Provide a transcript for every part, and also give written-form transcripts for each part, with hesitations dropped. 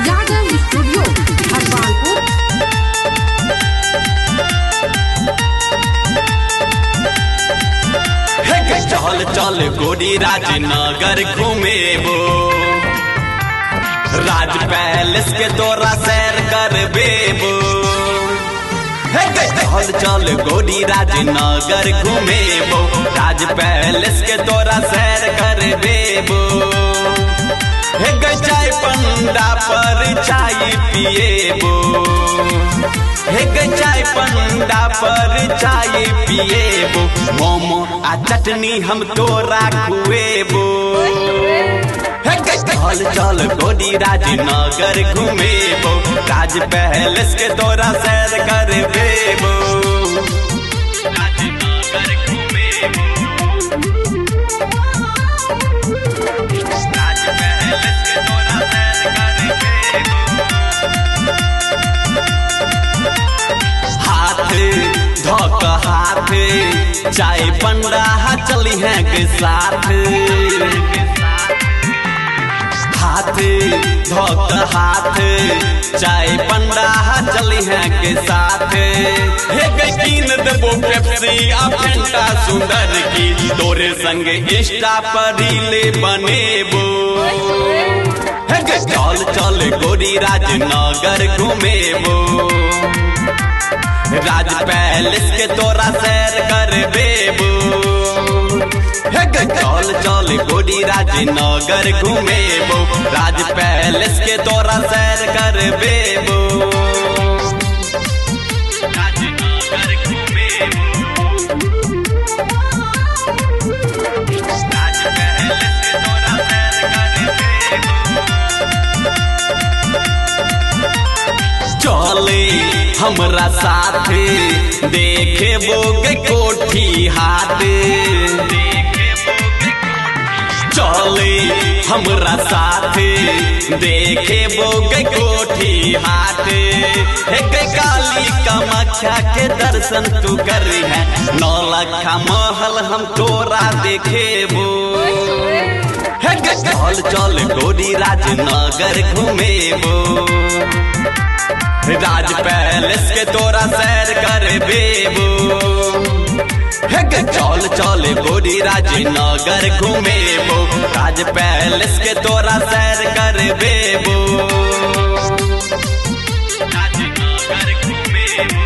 Yadav studio Bhagwanpur. चल चल गोरी राजनगर घूमेबो, राज पैलेस के तोरा सैर करबेबो। चल चल गोरी राजनगर घूमेबो, राज पैलेस के तोरा सैर करबेबो। चाय पंडा पर चाय पिएबो, चाय पंडा पर चाय पिएबो। मोमो आ चटनी हम तोरा खुएबो। चल चल गोरी राजनगर घूमेबो, राज पैलेस के तोरा सैर करबेबो। राजनगर घूमेबो, राज पैलेस के तोरा सैर करबेबो। हाथ धोक हाथ चाय पंडा चली है के साथ। हाथ धोक हाथ चाय पंडा चली है के साथ। कीन देबो पेप्सी आ फेंटा सुंदर की, तोरे संग इंस्टा पर रील बनेबो। चल चल गोरी राजनगर घूमेबो, राज पैलेस के तोरा सैर करबेबो। चल चल गोरी राजनगर घूमेबो, राज पैलेस के तोरा सैर करबेबो। राजनगर घूमेबो, राज पैलेस के तोरा सैर करबेबो। चले हमरा साथ देखेबो के कोठी हाथ। चले हमरा साथ देखेबो के कोठी हाथ। काली कामाख्या के दर्शन तू करी है, 9 लखा महल हम तोरा देखेबो। चल चल गोरी राजनगर घूमेबो, राज पैलेस के तोरा सैर करबेबो। चल चल गोरी राजनगर घूमेबो, राज पैलेस के तोरा सैर करबेबो। राजनगर घूमेबो,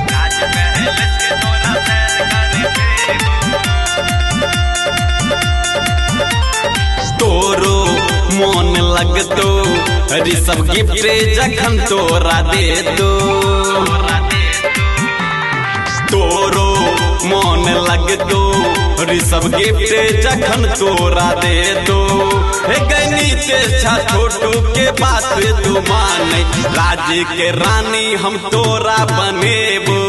राज पैलेस के तोरा सैर करबेबो। तोरो मन लगतो ऋषभ गिफ्ट जखन तोरा देतो। तोरो मन लगतो ऋषभ गिफ्ट जखन तोरा देतो। नीतीश छोटू के बात तू माने, राज्य के रानी हम तोरा बनेबो।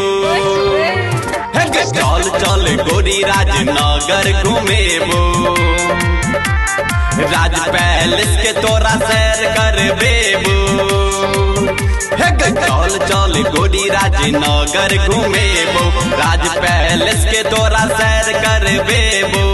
चल चल गोरी राजनगर घूमेबो, राज पैलेस के तोरा सैर करबेबो। चल चल गोरी राजनगर घूमेबो, राज पैलेस के तोरा सैर करबेबो।